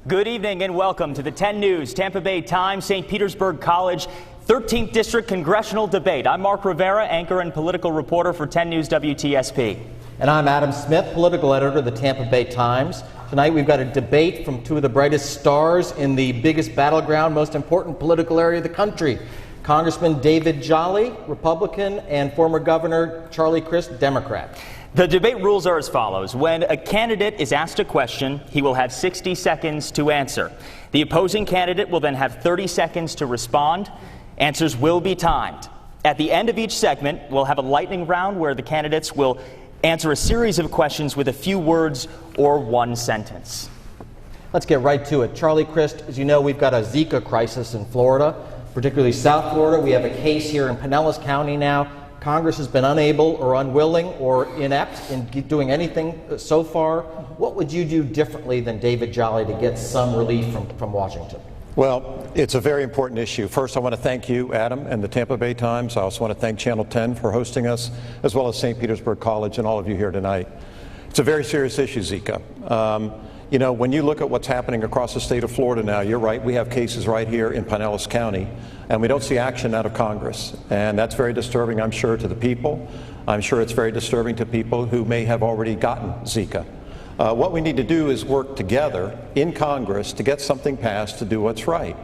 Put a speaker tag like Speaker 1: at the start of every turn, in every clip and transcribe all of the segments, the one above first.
Speaker 1: Good evening and welcome to the 10 News Tampa Bay Times St. Petersburg College 13th District Congressional Debate. I'm Mark Rivera, anchor and political reporter for 10 News WTSP.
Speaker 2: And I'm Adam Smith, political editor of the Tampa Bay Times. Tonight we've got a debate from two of the brightest stars in the biggest battleground, most important political area of the country. Congressman David Jolly, Republican, and former Governor Charlie Crist, Democrat.
Speaker 1: The debate rules are as follows. When a candidate is asked a question, he will have 60 seconds to answer. The opposing candidate will then have 30 seconds to respond. Answers will be timed. At the end of each segment, we'll have a lightning round where the candidates will answer a series of questions with a few words or one sentence.
Speaker 2: Let's get right to it. Charlie Crist, as you know, we've got a Zika crisis in Florida, particularly South Florida. We have a case here in Pinellas County now. Congress has been unable or unwilling or inept in doing anything so far. What would you do differently than David Jolly to get some relief from Washington?
Speaker 3: Well, it's a very important issue. First, I want to thank you, Adam, and the Tampa Bay Times. I also want to thank Channel 10 for hosting us, as well as St. Petersburg College and all of you here tonight. It's a very serious issue, Zika. You know, when you look at what's happening across the state of Florida now, you're right, we have cases right here in Pinellas County, and we don't see action out of Congress. And that's very disturbing, I'm sure, to the people. I'm sure it's very disturbing to people who may have already gotten Zika. What we need to do is work together in Congress to get something passed to do what's right.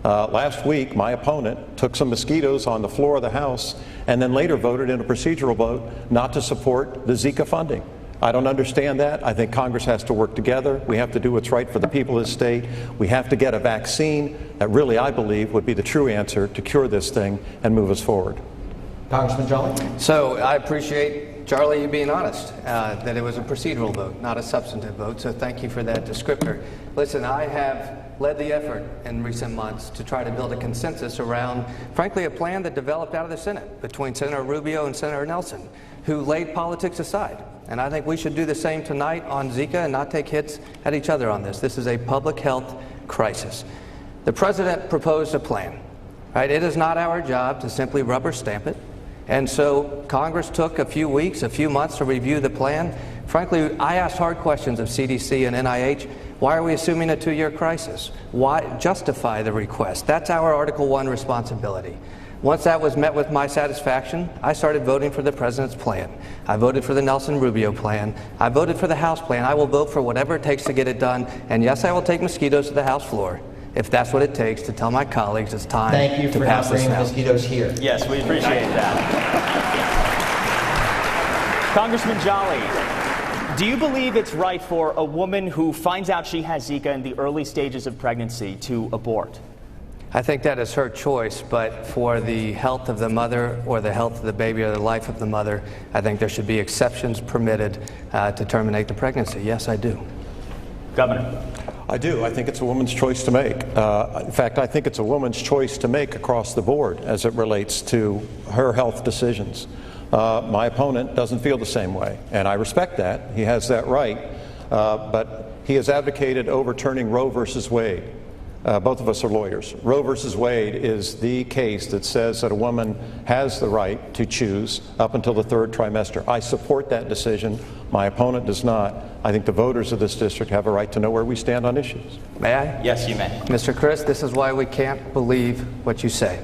Speaker 3: Last week, my opponent took some mosquitoes on the floor of the House and then later voted in a procedural vote not to support the Zika funding. I don't understand that. I think Congress has to work together. We have to do what's right for the people of the state. We have to get a vaccine that really, I believe, would be the true answer to cure this thing and move us forward.
Speaker 2: Congressman Jolly?
Speaker 4: So I appreciate, Charlie, you being honest, that it was a procedural vote, not a substantive vote. So thank you for that descriptor. Listen, I have led the effort in recent months to try to build a consensus around, frankly, a plan that developed out of the Senate between Senator Rubio and Senator Nelson, who laid politics aside. And I think we should do the same tonight on Zika and not take hits at each other on this. This is a public health crisis. The president proposed a plan, right? It is not our job to simply rubber stamp it. And so Congress took a few weeks, a few months to review the plan. Frankly, I asked hard questions of CDC and NIH. Why are we assuming a 2-year crisis? Why justify the request? That's our Article 1 responsibility. Once that was met with my satisfaction, I started voting for the president's plan. I voted for the Nelson-Rubio plan. I voted for the House plan. I will vote for whatever it takes to get it done. And yes, I will take mosquitoes to the House floor if that's what it takes to tell my colleagues it's time to pass this now.
Speaker 2: Thank you for not bringing mosquitoes here.
Speaker 1: Yes, we appreciate that. Congressman Jolly, do you believe it's right for a woman who finds out she has Zika in the early stages of pregnancy to abort?
Speaker 4: I think that is her choice, but for the health of the mother or the health of the baby or the life of the mother, I think there should be exceptions permitted to terminate the pregnancy. Yes, I do.
Speaker 1: Governor.
Speaker 3: I do. I think it's a woman's choice to make. In fact, I think it's a woman's choice to make across the board as it relates to her health decisions. My opponent doesn't feel the same way, and I respect that. He has that right, but he has advocated overturning Roe versus Wade. Both of us are lawyers. Roe versus Wade is the case that says that a woman has the right to choose up until the 3rd trimester. I support that decision. My opponent does not. I think the voters of this district have a right to know where we stand on issues.
Speaker 4: May I?
Speaker 1: Yes, you may.
Speaker 4: Mr. Crist, this is why we can't believe what you say.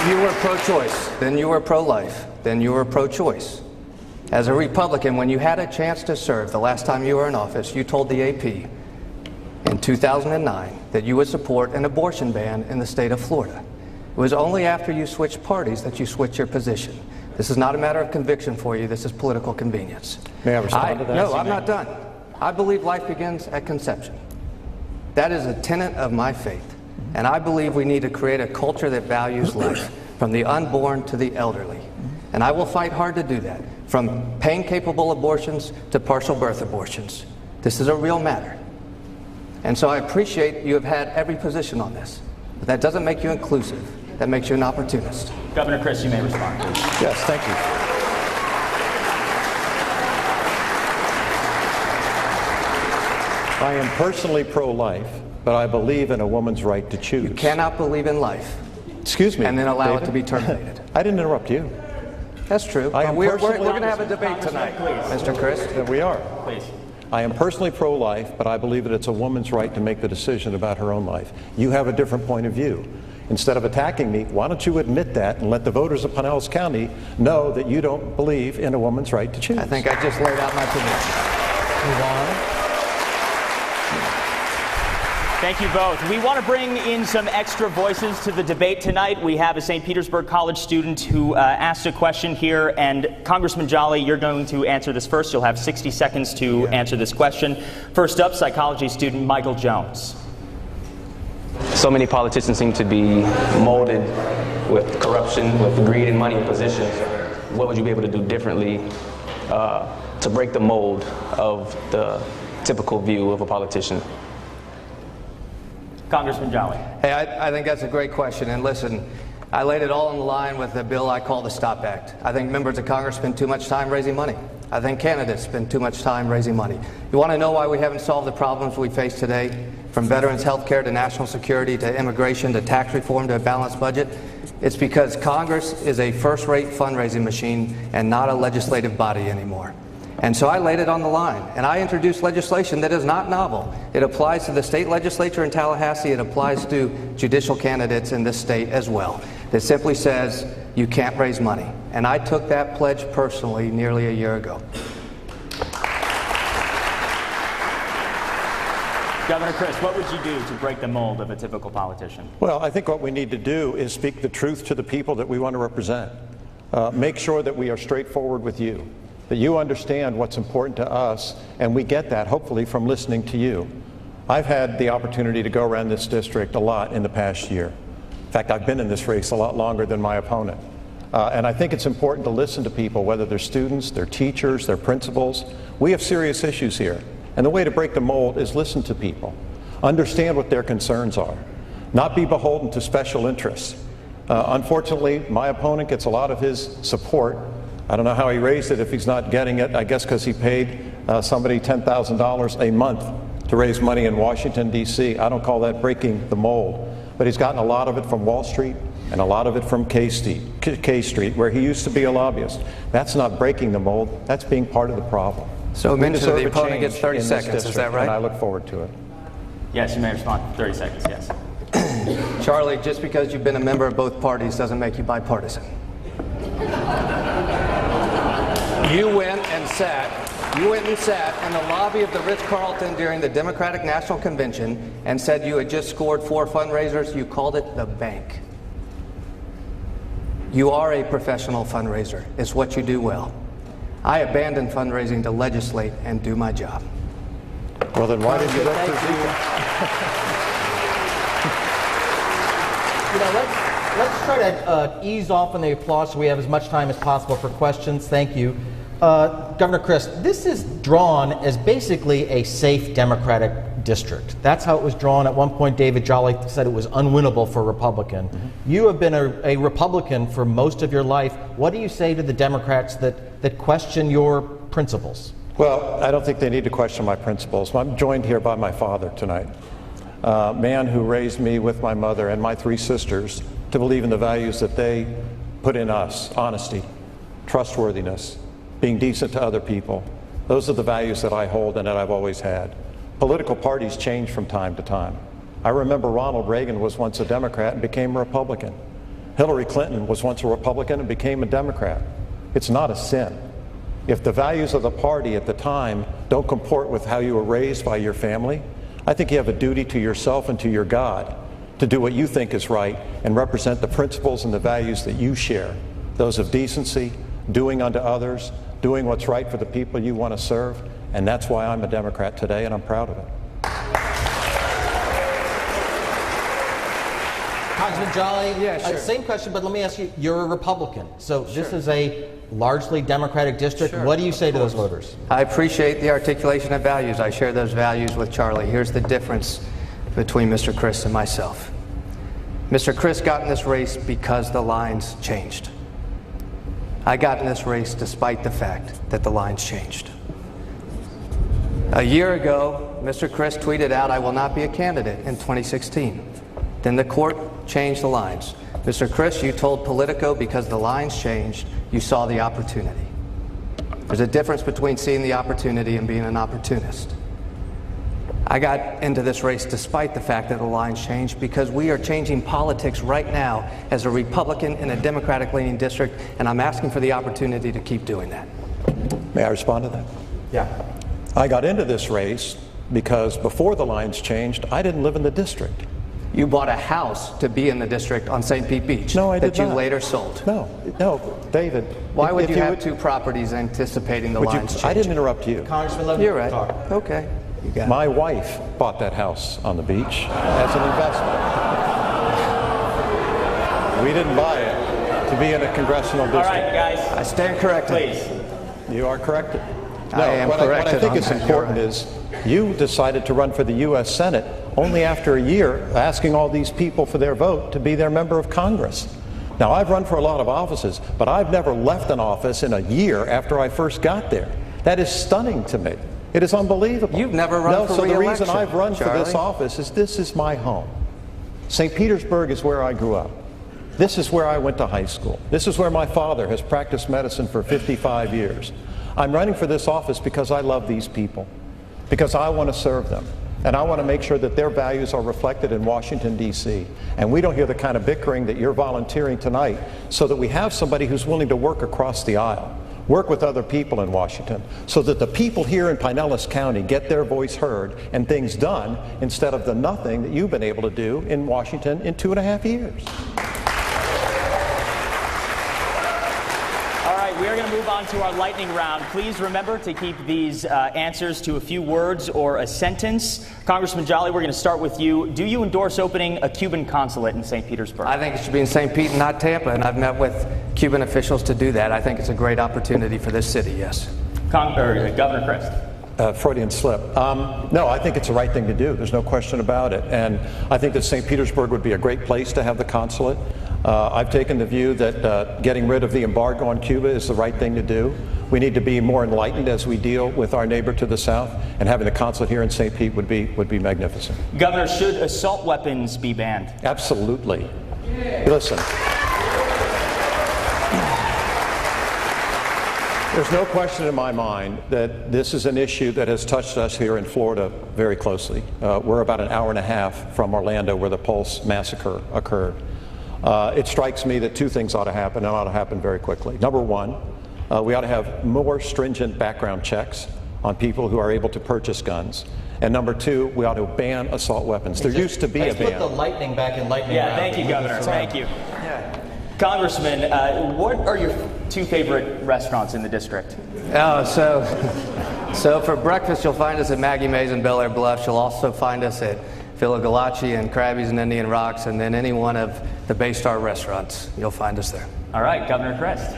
Speaker 4: You were pro-choice, then you were pro-life, then you were pro-choice. As a Republican, when you had a chance to serve the last time you were in office, you told the AP in 2009 that you would support an abortion ban in the state of Florida. It was only after you switched parties that you switched your position. This is not a matter of conviction for you, this is political convenience.
Speaker 3: May I respond to that?
Speaker 4: No, I'm not done. I believe life begins at conception. That is a tenet of my faith. And I believe we need to create a culture that values life, from the unborn to the elderly. And I will fight hard to do that, from pain-capable abortions to partial birth abortions. This is a real matter. And so I appreciate you have had every position on this. But that doesn't make you inclusive. That makes you an opportunist.
Speaker 1: Governor Crist, you may respond.
Speaker 3: Yes, thank you. I am personally pro-life, but I believe in a woman's right to choose.
Speaker 4: You cannot believe in life
Speaker 3: Excuse me,
Speaker 4: and then allow
Speaker 3: David?
Speaker 4: it to be terminated.
Speaker 3: I didn't interrupt you.
Speaker 4: That's true.
Speaker 3: I am
Speaker 4: We're
Speaker 3: personally-
Speaker 4: going to have a debate tonight, Mr. Crist.
Speaker 3: We are.
Speaker 1: Please.
Speaker 3: I am personally pro-life, but I believe that it's a woman's right to make the decision about her own life. You have a different point of view. Instead of attacking me, why don't you admit that and let the voters of Pinellas County know that you don't believe in a woman's right to choose?
Speaker 4: I think I just laid out my position.
Speaker 2: Move on.
Speaker 1: Thank you both. We want to bring in some extra voices to the debate tonight. We have a St. Petersburg College student who asked a question here, and Congressman Jolly, you're going to answer this first. You'll have 60 seconds to answer this question. First up, psychology student Michael Jones.
Speaker 5: So many politicians seem to be molded with corruption, with greed and money in positions. What would you be able to do differently to break the mold of the typical view of a politician?
Speaker 1: Congressman Jolly.
Speaker 4: Hey, I think that's a great question. And listen, I laid it all on the line with the bill I call the STOP Act. I think members of Congress spend too much time raising money. I think candidates spend too much time raising money. You want to know why we haven't solved the problems we face today? From veterans health care to national security to immigration to tax reform to a balanced budget? It's because Congress is a first-rate fundraising machine and not a legislative body anymore. And so I laid it on the line, and I introduced legislation that is not novel. It applies to the state legislature in Tallahassee. It applies to judicial candidates in this state as well. That simply says you can't raise money. And I took that pledge personally nearly a year ago.
Speaker 1: Governor Crist, what would you do to break the mold of a typical politician?
Speaker 3: Well, I think what we need to do is speak the truth to the people that we want to represent. Make sure that we are straightforward with you, that you understand what's important to us, and we get that, hopefully, from listening to you. I've had the opportunity to go around this district a lot in the past year. In fact, I've been in this race a lot longer than my opponent. And I think it's important to listen to people, whether they're students, they're teachers, they're principals. We have serious issues here. And the way to break the mold is listen to people, understand what their concerns are, not be beholden to special interests. Unfortunately, my opponent gets a lot of his support. I don't know how he raised it if he's not getting it. I guess because he paid somebody $10,000 a month to raise money in Washington, D.C. I don't call that breaking the mold. But he's gotten a lot of it from Wall Street and a lot of it from K Street, where he used to be a lobbyist. That's not breaking the mold. That's being part of the problem.
Speaker 4: So
Speaker 3: We
Speaker 4: mention
Speaker 3: deserve
Speaker 4: the
Speaker 3: a
Speaker 4: opponent
Speaker 3: change
Speaker 4: gets 30
Speaker 3: in this
Speaker 4: seconds, is
Speaker 3: district,
Speaker 4: that right?
Speaker 3: And I look forward to it.
Speaker 1: Yes, you may respond. 30 seconds, yes.
Speaker 4: Charlie, just because you've been a member of both parties doesn't make you bipartisan. You went and sat in the lobby of the Ritz-Carlton during the Democratic National Convention and said you had just scored 4 fundraisers. You called it the bank. You are a professional fundraiser. It's what you do well. I abandoned fundraising to legislate and do my job.
Speaker 3: Well, then why did you vote for Zika?
Speaker 2: You know, let's try to ease off on the applause so we have as much time as possible for questions. Thank you. Governor Crist, this is drawn as basically a safe Democratic district. That's how it was drawn. At one point, David Jolly said it was unwinnable for a Republican. Mm-hmm. You have been a Republican for most of your life. What do you say to the Democrats that question your principles?
Speaker 3: Well, I don't think they need to question my principles. I'm joined here by my father tonight, a man who raised me with my mother and my 3 sisters to believe in the values that they put in us: honesty, trustworthiness, being decent to other people. Those are the values that I hold and that I've always had. Political parties change from time to time. I remember Ronald Reagan was once a Democrat and became a Republican. Hillary Clinton was once a Republican and became a Democrat. It's not a sin. If the values of the party at the time don't comport with how you were raised by your family, I think you have a duty to yourself and to your God to do what you think is right and represent the principles and the values that you share, those of decency, doing unto others, doing what's right for the people you want to serve. And that's why I'm a Democrat today, and I'm proud of it.
Speaker 2: Congressman Jolly,
Speaker 4: Yeah, sure.
Speaker 2: Same question, but let me ask you, you're a Republican. So this is a largely Democratic district.
Speaker 4: Sure,
Speaker 2: what do you say to
Speaker 4: course.
Speaker 2: those voters?
Speaker 4: I appreciate the articulation of values. I share those values with Charlie. Here's the difference between Mr. Crist and myself. Mr. Crist got in this race because the lines changed. I got in this race despite the fact that the lines changed. A year ago, Mr. Crist tweeted out, "I will not be a candidate in 2016. Then the court change the lines. Mr. Crist, you told Politico because the lines changed, you saw the opportunity. There's a difference between seeing the opportunity and being an opportunist. I got into this race despite the fact that the lines changed because we are changing politics right now as a Republican in a Democratic-leaning district, and I'm asking for the opportunity to keep doing that.
Speaker 3: May I respond to that?
Speaker 2: Yeah.
Speaker 3: I got into this race because before the lines changed, I didn't live in the district.
Speaker 4: You bought a house to be in the district on St. Pete Beach
Speaker 3: No, I did
Speaker 4: that you
Speaker 3: not.
Speaker 4: later sold.
Speaker 3: No, David.
Speaker 4: Why would
Speaker 3: if
Speaker 4: you have two properties anticipating the lines changing?
Speaker 3: I didn't interrupt you.
Speaker 2: Congressman, let me
Speaker 4: You're right.
Speaker 2: talk.
Speaker 4: Okay. You got it.
Speaker 3: My wife bought that house on the beach as an investment. We didn't buy it to be in a congressional
Speaker 1: All
Speaker 3: district.
Speaker 1: right, guys.
Speaker 4: I stand corrected.
Speaker 1: Please.
Speaker 3: You are corrected.
Speaker 4: I am
Speaker 3: what
Speaker 4: corrected
Speaker 3: I think
Speaker 4: on
Speaker 3: is
Speaker 4: that.
Speaker 3: important
Speaker 4: You're right.
Speaker 3: is you decided to run for the U.S. Senate only after a year asking all these people for their vote to be their member of Congress. Now, I've run for a lot of offices, but I've never left an office in a year after I first got there. That is stunning to me. It is unbelievable.
Speaker 4: You've never run for
Speaker 3: so the
Speaker 4: re-election,
Speaker 3: reason I've run for this
Speaker 4: Charlie.
Speaker 3: office is this is my home. St. Petersburg is where I grew up. This is where I went to high school. This is where my father has practiced medicine for 55 years. I'm running for this office because I love these people, because I want to serve them, and I want to make sure that their values are reflected in Washington, D.C. And we don't hear the kind of bickering that you're volunteering tonight, so that we have somebody who's willing to work across the aisle, work with other people in Washington, so that the people here in Pinellas County get their voice heard and things done instead of the nothing that you've been able to do in Washington in 2.5 years.
Speaker 1: We are going to move on to our lightning round. Please remember to keep these answers to a few words or a sentence. Congressman Jolly, we're going to start with you. Do you endorse opening a Cuban consulate in St. Petersburg?
Speaker 4: I think it should be in St. Pete and not Tampa, and I've met with Cuban officials to do that. I think it's a great opportunity for this city, yes.
Speaker 1: Governor Crist.
Speaker 3: Freudian slip. No, I think it's the right thing to do. There's no question about it. And I think that St. Petersburg would be a great place to have the consulate. I've taken the view that getting rid of the embargo on Cuba is the right thing to do. We need to be more enlightened as we deal with our neighbor to the south, and having the consulate here in St. Pete would be magnificent.
Speaker 1: Governor, should assault weapons be banned?
Speaker 3: Absolutely. Listen. There's no question in my mind that this is an issue that has touched us here in Florida very closely. We're about an hour and a half from Orlando, where the Pulse massacre occurred. It strikes me that two things ought to happen, and ought to happen very quickly. Number one, we ought to have more stringent background checks on people who are able to purchase guns. And number two, we ought to ban assault weapons. There used to be a
Speaker 2: Let's put
Speaker 3: ban.
Speaker 2: the lightning back in lightning
Speaker 1: Yeah,
Speaker 2: round.
Speaker 1: thank you, Governor. Thank you. Congressman, what are your two favorite restaurants in the district?
Speaker 4: Oh, so for breakfast, you'll find us at Maggie Mae's in Bel Air Bluffs. You'll also find us at Phila Galachi and Krabby's and Indian Rocks, and then any one of the Baystar restaurants. You'll find us there.
Speaker 1: All right, Governor Crist.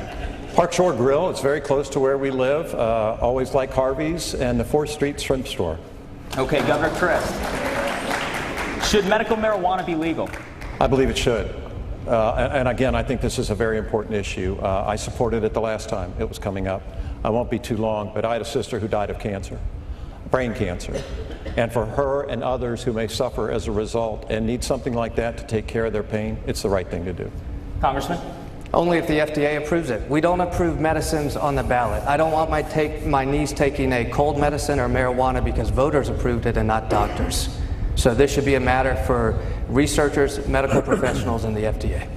Speaker 3: Park Shore Grill, it's very close to where we live. Always like Harvey's, and the 4th Street Shrimp Store.
Speaker 1: Okay, Governor Crist. Should medical marijuana be legal?
Speaker 3: I believe it should. And again, I think this is a very important issue. I supported it the last time it was coming up. I won't be too long, but I had a sister who died of cancer, brain cancer. And for her and others who may suffer as a result and need something like that to take care of their pain, it's the right thing to do.
Speaker 1: Congressman?
Speaker 4: Only if the FDA approves it. We don't approve medicines on the ballot. I don't want my niece taking a cold medicine or marijuana because voters approved it and not doctors. So this should be a matter for researchers, medical professionals, and the FDA.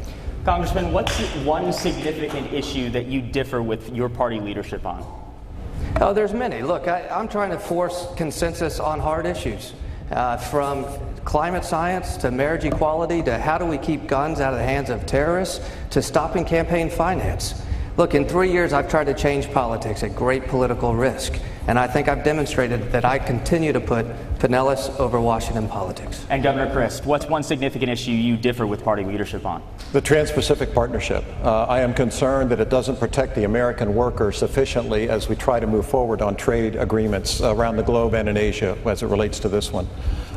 Speaker 1: Congressman, what's one significant issue that you differ with your party leadership on?
Speaker 4: Oh, there's many. Look, I'm trying to force consensus on hard issues, from climate science to marriage equality to how do we keep guns out of the hands of terrorists to stopping campaign finance. Look, in 3 years, I've tried to change politics at great political risk, and I think I've demonstrated that I continue to put Pinellas over Washington politics.
Speaker 1: And Governor Crist, what's one significant issue you differ with party leadership on?
Speaker 3: The Trans-Pacific Partnership. I am concerned that it doesn't protect the American worker sufficiently as we try to move forward on trade agreements around the globe and in Asia as it relates to this one.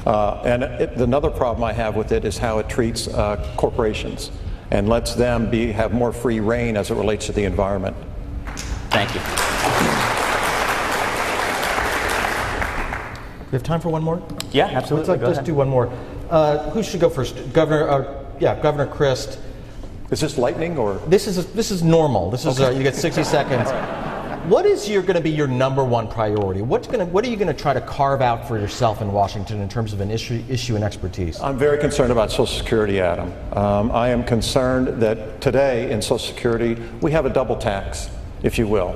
Speaker 3: Another problem I have with it is how it treats corporations and lets them have more free reign as it relates to the environment.
Speaker 1: Thank you.
Speaker 2: We have time for one more?
Speaker 1: Yeah, absolutely.
Speaker 2: Let's
Speaker 1: Go
Speaker 2: just
Speaker 1: ahead.
Speaker 2: do one more. Who should go first? Governor, Governor Crist.
Speaker 3: Is this lightning or?
Speaker 2: This is normal. This is you get 60 seconds. What is going to be your number one priority? What are you going to try to carve out for yourself in Washington in terms of an issue and expertise?
Speaker 3: I'm very concerned about Social Security, Adam. I am concerned that today in Social Security we have a double tax, if you will.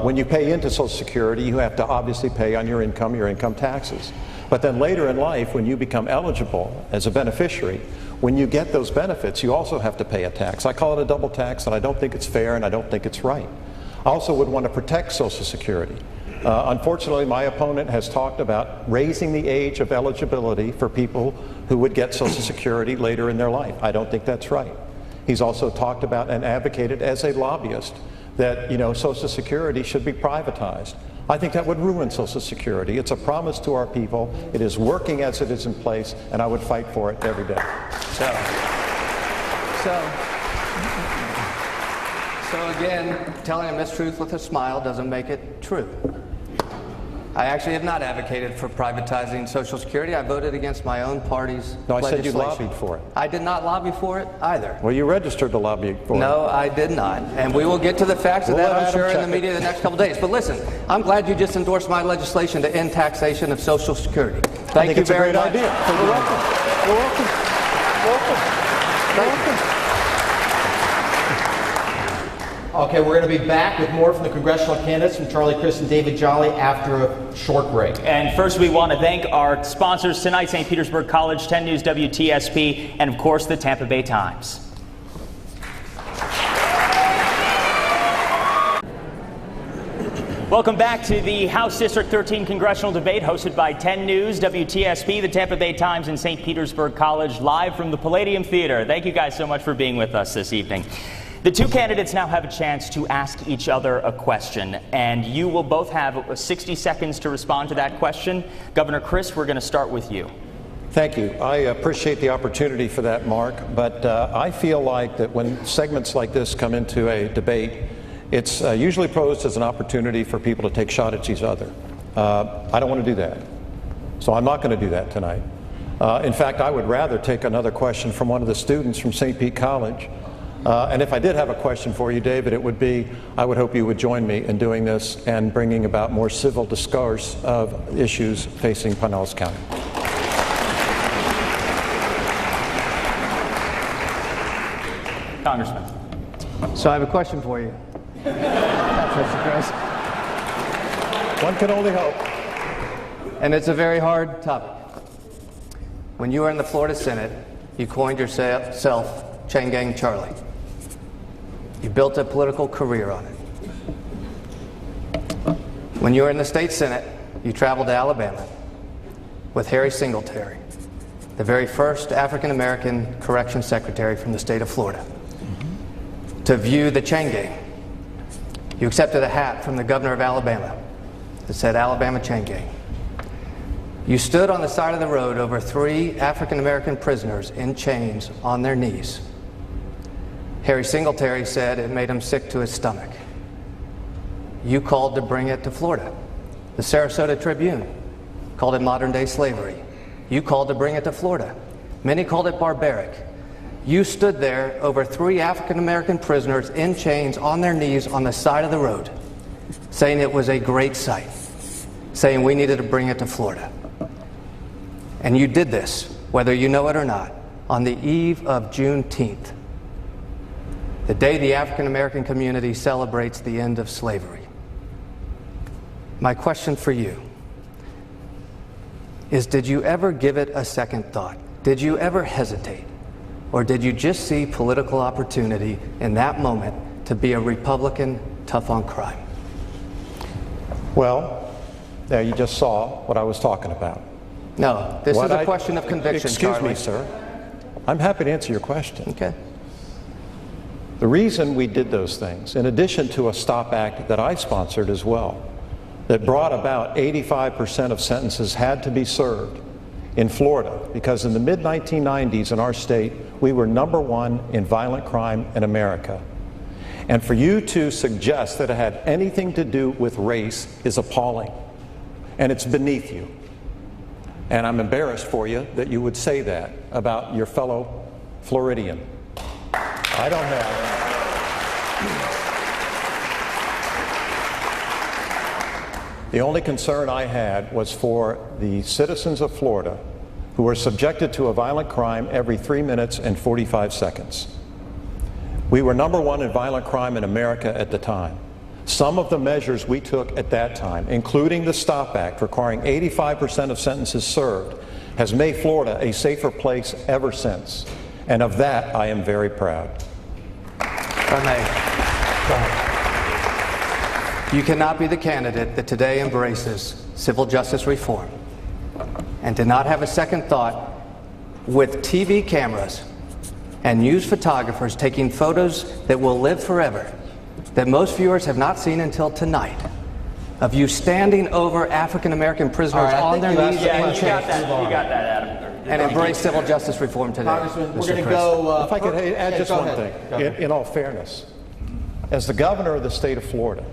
Speaker 3: When you pay into Social Security, you have to obviously pay on your income taxes. But then later in life, when you become eligible as a beneficiary, when you get those benefits, you also have to pay a tax. I call it a double tax, and I don't think it's fair, and I don't think it's right. I also would want to protect Social Security. Unfortunately, my opponent has talked about raising the age of eligibility for people who would get Social Security later in their life. I don't think that's right. He's also talked about and advocated as a lobbyist that, Social Security should be privatized. I think that would ruin Social Security. It's a promise to our people. It is working as it is in place, and I would fight for it every day.
Speaker 4: So again, telling a mistruth with a smile doesn't make it true. I actually have not advocated for privatizing Social Security. I voted against my own party's
Speaker 3: No, I
Speaker 4: legislation.
Speaker 3: said you lobbied for it.
Speaker 4: I did not lobby for it either.
Speaker 3: Well, you registered to lobby for it.
Speaker 4: No, I did not. And we will get to the facts of that, I'm sure, in the media the next couple days. But listen, I'm glad you just endorsed my legislation to end taxation of Social Security. Thank you very much.
Speaker 3: I think it's a great idea. So you're welcome. You're welcome. Welcome.
Speaker 2: Okay, we're going to be back with more from the congressional candidates from Charlie Crist and David Jolly after a short break.
Speaker 1: And first, we want to thank our sponsors tonight, St. Petersburg College, 10 News WTSP, and of course, the Tampa Bay Times. Welcome back to the House District 13 congressional debate hosted by 10 News, WTSP, the Tampa Bay Times, and St. Petersburg College, live from the Palladium Theater. Thank you guys so much for being with us this evening. The two candidates now have a chance to ask each other a question, and you will both have 60 seconds to respond to that question. Governor Crist, we're going to start with you.
Speaker 3: Thank you. I appreciate the opportunity for that, Mark, but I feel like that when segments like this come into a debate, it's usually posed as an opportunity for people to take shots at each other. I don't want to do that, so I'm not going to do that tonight. In fact, I would rather take another question from one of the students from St. Pete College. And if I did have a question for you, David, it would be, I would hope you would join me in doing this and bringing about more civil discourse of issues facing Pinellas County.
Speaker 1: Congressman.
Speaker 4: So I have a question for you.
Speaker 3: One can only hope.
Speaker 4: And it's a very hard topic. When you were in the Florida Senate, you coined yourself Chain Gang Charlie. You built a political career on it. When you were in the state Senate, you traveled to Alabama with Harry Singletary, the very first African-American corrections secretary from the state of Florida, to view the chain gang. You accepted a hat from the governor of Alabama that said Alabama Chain Gang. You stood on the side of the road over 3 African-American prisoners in chains on their knees. Harry Singletary said it made him sick to his stomach. You called to bring it to Florida. The Sarasota Tribune called it modern-day slavery. You called to bring it to Florida. Many called it barbaric. You stood there over 3 African-American prisoners in chains on their knees on the side of the road, saying it was a great sight, saying we needed to bring it to Florida. And you did this, whether you know it or not, on the eve of Juneteenth, the day the African-American community celebrates the end of slavery. My question for you is, did you ever give it a second thought? Did you ever hesitate? Or did you just see political opportunity in that moment to be a Republican tough on crime?
Speaker 3: Well, there you just saw what I was talking about.
Speaker 4: No, this is a question of conviction,
Speaker 3: Excuse
Speaker 4: Charlie.
Speaker 3: me, sir. I'm happy to answer your question.
Speaker 4: Okay.
Speaker 3: The reason we did those things, in addition to a STOP Act that I sponsored as well, that brought about 85% of sentences had to be served in Florida, because in the mid-1990s in our state, we were #1 in violent crime in America. And for you to suggest that it had anything to do with race is appalling. And it's beneath you. And I'm embarrassed for you that you would say that about your fellow Floridian. I don't have. The only concern I had was for the citizens of Florida who were subjected to a violent crime every 3 minutes and 45 seconds. We were #1 in violent crime in America at the time. Some of the measures we took at that time, including the STOP Act requiring 85% of sentences served, has made Florida a safer place ever since. And of that, I am very proud.
Speaker 4: If I may. You cannot be the candidate that today embraces civil justice reform and to not have a second thought with TV cameras and news photographers taking photos that will live forever, that most viewers have not seen until tonight, of you standing over African American prisoners on their knees
Speaker 1: You got that, Adam.
Speaker 4: and embrace civil justice reform today.
Speaker 2: Congressman, we're
Speaker 4: Mr.
Speaker 2: going to
Speaker 4: Crist.
Speaker 2: go.
Speaker 3: If I could add just
Speaker 2: go
Speaker 3: one
Speaker 2: ahead. Go
Speaker 3: thing,
Speaker 2: ahead.
Speaker 3: in all fairness, as the governor of the state of Florida,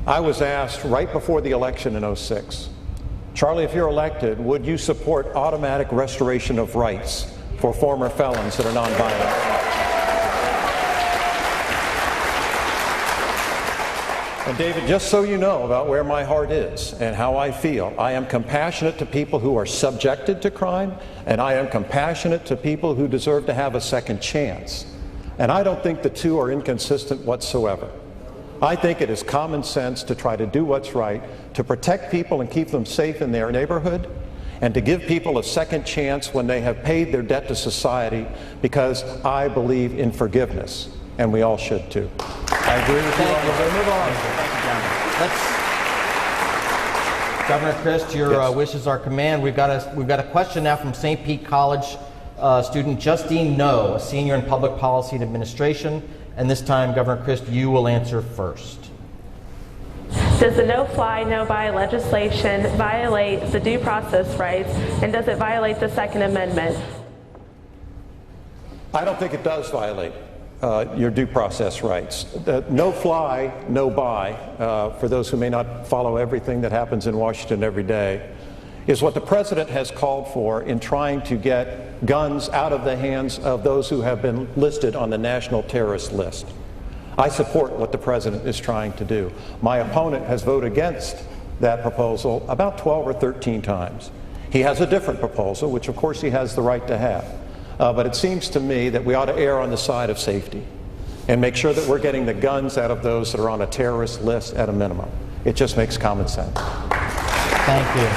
Speaker 3: I was asked right before the election in '06, Charlie, if you're elected, would you support automatic restoration of rights for former felons that are nonviolent? And David, just so you know about where my heart is and how I feel, I am compassionate to people who are subjected to crime, and I am compassionate to people who deserve to have a second chance. And I don't think the two are inconsistent whatsoever. I think it is common sense to try to do what's right, to protect people and keep them safe in their neighborhood, and to give people a second chance when they have paid their debt to society, because I believe in forgiveness, and we all should too. I agree with you.
Speaker 2: Thank you. We'll move on. Let's, Governor Crist, your wishes are command. We've got a question now from St. Pete College student Justine No, a senior in public policy and administration. And this time, Governor Crist, you will answer first.
Speaker 6: Does the no-fly, no-buy legislation violate the due process rights, and does it violate the Second Amendment?
Speaker 3: I don't think it does violate your due process rights. The no-fly, no-buy, for those who may not follow everything that happens in Washington every day, is what the president has called for in trying to get guns out of the hands of those who have been listed on the national terrorist list. I support what the president is trying to do. My opponent has voted against that proposal about 12 or 13 times. He has a different proposal, which of course he has the right to have. But it seems to me that we ought to err on the side of safety and make sure that we're getting the guns out of those that are on a terrorist list at a minimum. It just makes common sense.
Speaker 2: Thank you.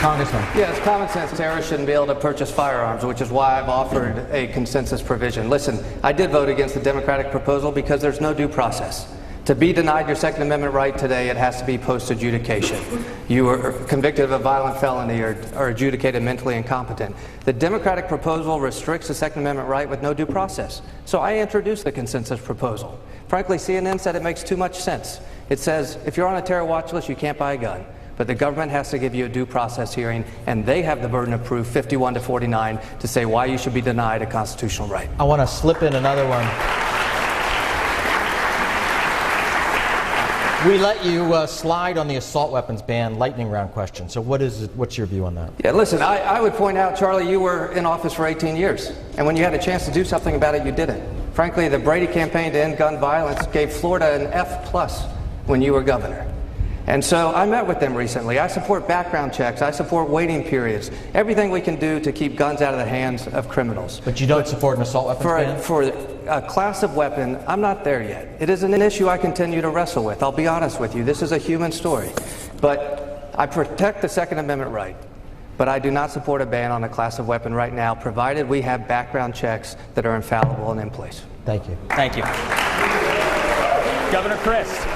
Speaker 2: Congressman.
Speaker 4: Yeah, it's common sense. Terrorists shouldn't be able to purchase firearms, which is why I've offered a consensus provision. Listen, I did vote against the Democratic proposal because there's no due process. To be denied your Second Amendment right today, it has to be post-adjudication. You are convicted of a violent felony or adjudicated mentally incompetent. The Democratic proposal restricts the Second Amendment right with no due process. So I introduced the consensus proposal. Frankly, CNN said it makes too much sense. It says, if you're on a terror watch list, you can't buy a gun. But the government has to give you a due process hearing, and they have the burden of proof, 51 to 49, to say why you should be denied a constitutional right.
Speaker 2: I want to slip in another one. We let you slide on the assault weapons ban lightning round question. So what's your view on that?
Speaker 4: Yeah, listen, I would point out, Charlie, you were in office for 18 years. And when you had a chance to do something about it, you didn't. Frankly, the Brady campaign to end gun violence gave Florida an F+ when you were governor. And so I met with them recently. I support background checks. I support waiting periods. Everything we can do to keep guns out of the hands of criminals.
Speaker 2: But you don't support an assault weapons ban?
Speaker 4: For a class of weapon, I'm not there yet. It is an issue I continue to wrestle with. I'll be honest with you. This is a human story. But I protect the Second Amendment right. But I do not support a ban on a class of weapon right now, provided we have background checks that are infallible and in place.
Speaker 2: Thank you.
Speaker 1: Thank you. Governor Crist.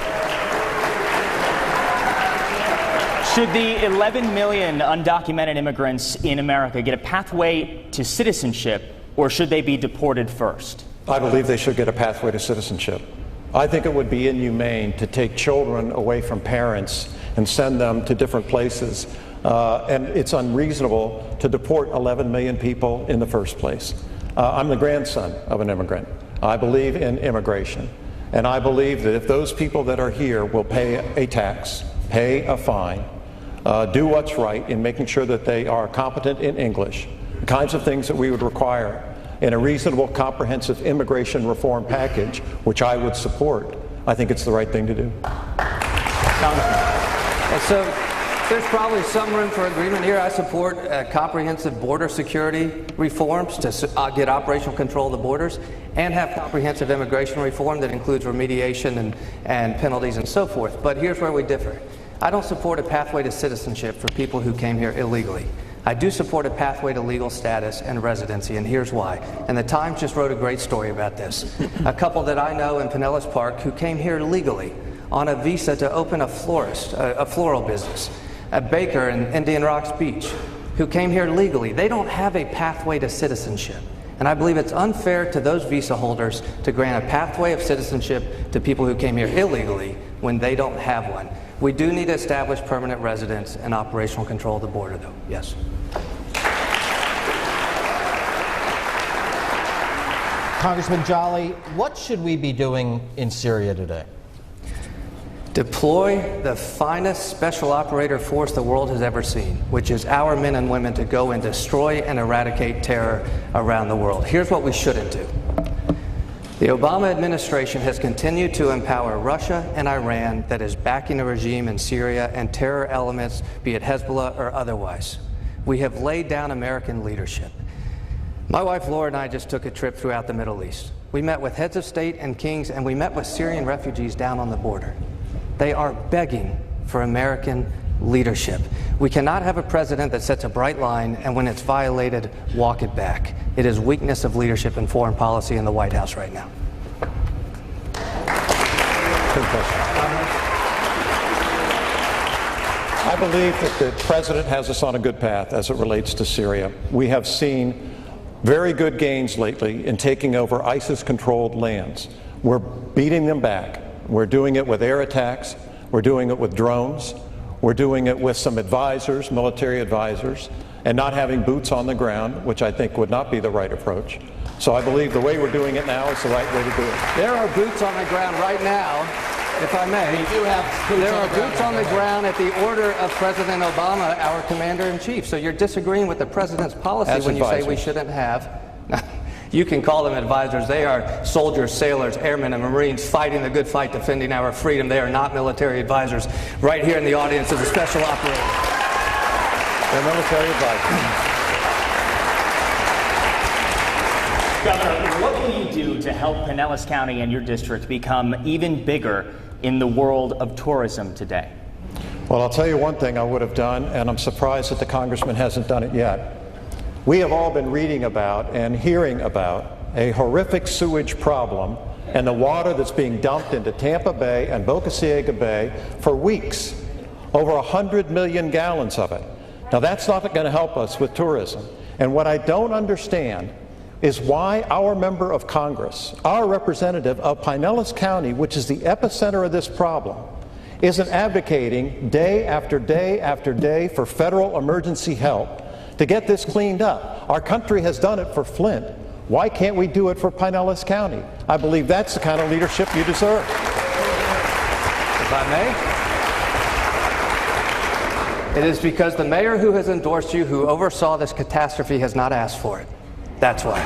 Speaker 1: Should the 11 million undocumented immigrants in America get a pathway to citizenship, or should they be deported first?
Speaker 3: I believe they should get a pathway to citizenship. I think it would be inhumane to take children away from parents and send them to different places. And it's unreasonable to deport 11 million people in the first place. I'm the grandson of an immigrant. I believe in immigration. And I believe that if those people that are here will pay a tax, pay a fine, do what's right in making sure that they are competent in English, the kinds of things that we would require in a reasonable, comprehensive immigration reform package, which I would support, I think it's the right thing to do.
Speaker 4: And so there's probably some room for agreement here. I support comprehensive border security reforms to get operational control of the borders and have comprehensive immigration reform that includes remediation and penalties and so forth. But here's where we differ. I don't support a pathway to citizenship for people who came here illegally. I do support a pathway to legal status and residency, and here's why. And the Times just wrote a great story about this. A couple that I know in Pinellas Park who came here legally on a visa to open a floral business. A baker in Indian Rocks Beach who came here legally. They don't have a pathway to citizenship. And I believe it's unfair to those visa holders to grant a pathway of citizenship to people who came here illegally when they don't have one. We do need to establish permanent residence and operational control of the border, though. Yes.
Speaker 2: Congressman Jolly, what should we be doing in Syria today?
Speaker 4: Deploy the finest special operator force the world has ever seen, which is our men and women to go and destroy and eradicate terror around the world. Here's what we shouldn't do. The Obama administration has continued to empower Russia and Iran that is backing a regime in Syria and terror elements, be it Hezbollah or otherwise. We have laid down American leadership. My wife Laura and I just took a trip throughout the Middle East. We met with heads of state and kings, and we met with Syrian refugees down on the border. They are begging for American leadership. We cannot have a president that sets a bright line and when it's violated, walk it back. It is weakness of leadership in foreign policy in the White House right now.
Speaker 3: I believe that the president has us on a good path as it relates to Syria. We have seen very good gains lately in taking over ISIS-controlled lands. We're beating them back. We're doing it with air attacks. We're doing it with drones. We're doing it with some advisors, military advisors, and not having boots on the ground, which I think would not be the right approach. So I believe the way we're doing it now is the right way to do it.
Speaker 4: There are boots on the ground right now, if I may.
Speaker 2: We do have boots
Speaker 4: there
Speaker 2: on
Speaker 4: are
Speaker 2: the ground
Speaker 4: boots on the
Speaker 2: right
Speaker 4: ground at the order of President Obama, our commander-in-chief. So you're disagreeing with the president's policy
Speaker 3: As
Speaker 4: when you say
Speaker 3: advisors.
Speaker 4: we shouldn't have. You can call them advisors. They are soldiers, sailors, airmen, and Marines fighting the good fight, defending our freedom. They are not military advisors. Right here in the audience is a special operator.
Speaker 3: They're military advisors.
Speaker 1: Governor, what will you do to help Pinellas County and your district become even bigger in the world of tourism today?
Speaker 3: Well, I'll tell you one thing I would have done, and I'm surprised that the congressman hasn't done it yet. We have all been reading about and hearing about a horrific sewage problem and the water that's being dumped into Tampa Bay and Boca Ciega Bay for weeks. Over 100 million gallons of it. Now that's not going to help us with tourism. And what I don't understand is why our member of Congress, our representative of Pinellas County, which is the epicenter of this problem, isn't advocating day after day after day for federal emergency help to get this cleaned up. Our country has done it for Flint. Why can't we do it for Pinellas County? I believe that's the kind of leadership you deserve.
Speaker 4: If I may. It is because the mayor who has endorsed you, who oversaw this catastrophe, has not asked for it. That's why.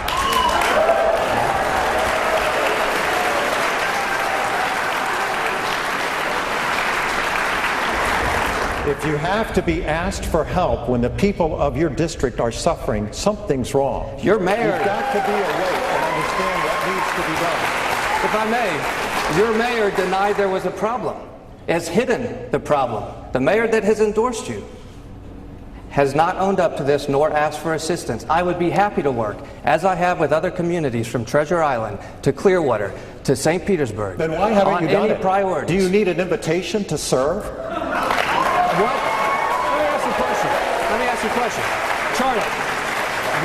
Speaker 3: If you have to be asked for help when the people of your district are suffering, something's wrong.
Speaker 4: Your mayor.
Speaker 3: You've got to be awake and understand what needs to be done.
Speaker 4: If I may, your mayor denied there was a problem, has hidden the problem. The mayor that has endorsed you has not owned up to this nor asked for assistance. I would be happy to work, as I have with other communities from Treasure Island to Clearwater to St. Petersburg.
Speaker 3: Then why haven't you done
Speaker 4: any
Speaker 3: it?
Speaker 4: priorities.
Speaker 3: Do you need an invitation to serve?
Speaker 4: What? Let me ask you a question. Charlie,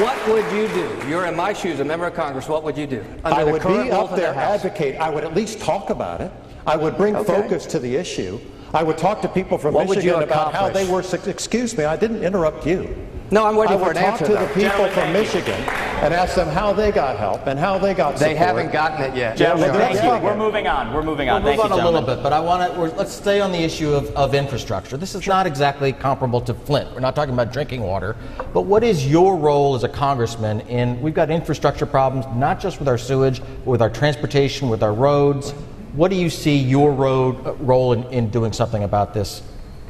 Speaker 4: what would you do? You're in my shoes, a member of Congress. What would you do?
Speaker 3: I would be
Speaker 4: rules
Speaker 3: up
Speaker 4: of the
Speaker 3: there
Speaker 4: House?
Speaker 3: advocate. I would at least talk about it. I would bring focus to the issue. I would talk to people from
Speaker 4: What would you
Speaker 3: Michigan about how they
Speaker 4: accomplish?
Speaker 3: were. Excuse me, I didn't interrupt you.
Speaker 4: No, I'm waiting
Speaker 3: I
Speaker 4: for
Speaker 3: would
Speaker 4: an
Speaker 3: talk
Speaker 4: answer,
Speaker 3: to
Speaker 4: though.
Speaker 3: the people
Speaker 1: Gentlemen,
Speaker 3: from
Speaker 1: thank you.
Speaker 3: Michigan and ask them how they got help and how they got support.
Speaker 4: They haven't gotten it yet.
Speaker 1: Gentlemen,
Speaker 3: well,
Speaker 1: thank
Speaker 3: that's
Speaker 1: you.
Speaker 3: fine.
Speaker 1: We're moving on. We're moving on.
Speaker 2: We'll
Speaker 1: Thank
Speaker 2: move
Speaker 1: you,
Speaker 2: on a
Speaker 1: gentlemen.
Speaker 2: little bit, but I want to. Let's stay on the issue of infrastructure. This is not exactly comparable to Flint. We're not talking about drinking water, but what is your role as a congressman in? We've got infrastructure problems, not just with our sewage, but with our transportation, with our roads. What do you see your role in doing something about this,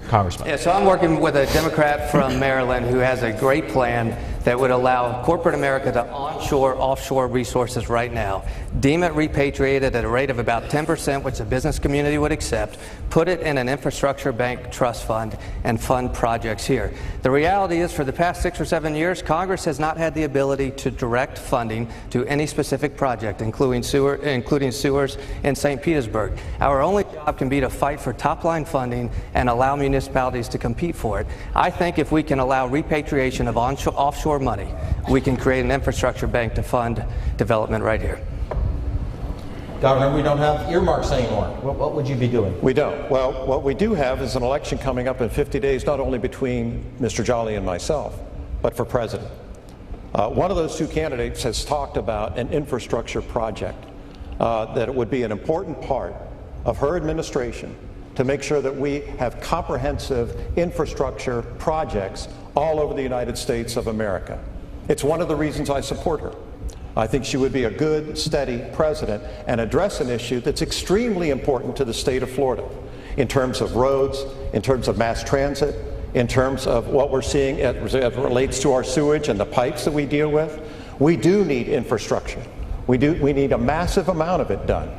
Speaker 2: Congressman?
Speaker 4: Yeah, so I'm working with a Democrat from Maryland who has a great plan that would allow corporate America to onshore offshore resources right now, deem it repatriated at a rate of about 10%, which the business community would accept, put it in an infrastructure bank trust fund, and fund projects here. The reality is, for the past 6 or 7 years, Congress has not had the ability to direct funding to any specific project, including sewers in St. Petersburg. Our only job can be to fight for top-line funding and allow municipalities to compete for it. I think if we can allow repatriation of offshore money, we can create an infrastructure bank to fund development right here.
Speaker 2: Governor, we don't have earmarks anymore. What would you be doing?
Speaker 3: We don't. Well, what we do have is an election coming up in 50 days, not only between Mr. Jolly and myself, but for president. One of those two candidates has talked about an infrastructure project that it would be an important part of her administration to make sure that we have comprehensive infrastructure projects all over the United States of America. It's one of the reasons I support her. I think she would be a good, steady president and address an issue that's extremely important to the state of Florida in terms of roads, in terms of mass transit, in terms of what we're seeing as it relates to our sewage and the pipes that we deal with. We do need infrastructure. We need a massive amount of it done.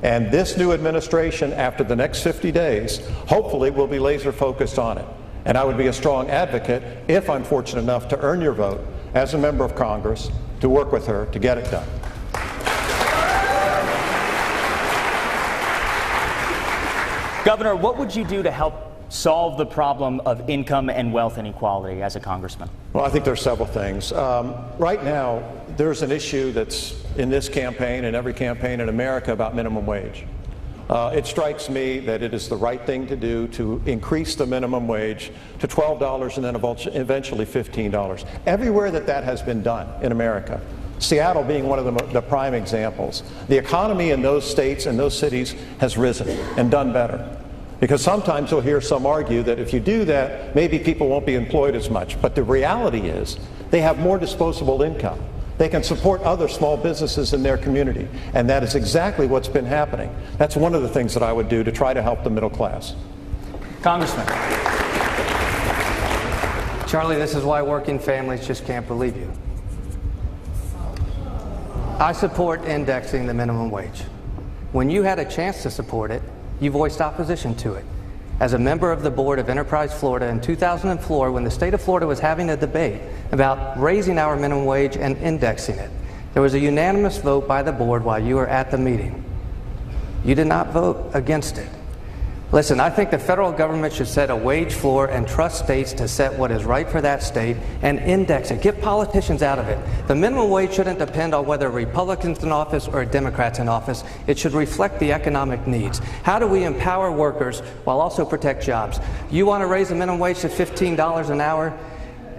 Speaker 3: And this new administration, after the next 50 days, hopefully will be laser focused on it. And I would be a strong advocate, if I'm fortunate enough to earn your vote as a member of Congress, to work with her to get it done.
Speaker 1: Governor, what would you do to help solve the problem of income and wealth inequality as a congressman?
Speaker 3: Well, I think there's several things. Right now, there's an issue that's in this campaign and every campaign in America about minimum wage. It strikes me that it is the right thing to do to increase the minimum wage to $12 and then eventually $15. Everywhere that has been done in America, Seattle being one of the prime examples, the economy in those states and those cities has risen and done better. Because sometimes you'll hear some argue that if you do that, maybe people won't be employed as much. But the reality is they have more disposable income. They can support other small businesses in their community. And that is exactly what's been happening. That's one of the things that I would do to try to help the middle class.
Speaker 1: Congressman.
Speaker 4: Charlie, this is why working families just can't believe you. I support indexing the minimum wage. When you had a chance to support it, you voiced opposition to it. As a member of the board of Enterprise Florida in 2004, when the state of Florida was having a debate about raising our minimum wage and indexing it, there was a unanimous vote by the board while you were at the meeting. You did not vote against it. Listen, I think the federal government should set a wage floor and trust states to set what is right for that state and index it. Get politicians out of it. The minimum wage shouldn't depend on whether a Republican's in office or a Democrat's in office. It should reflect the economic needs. How do we empower workers while also protect jobs? You want to raise the minimum wage to $15 an hour?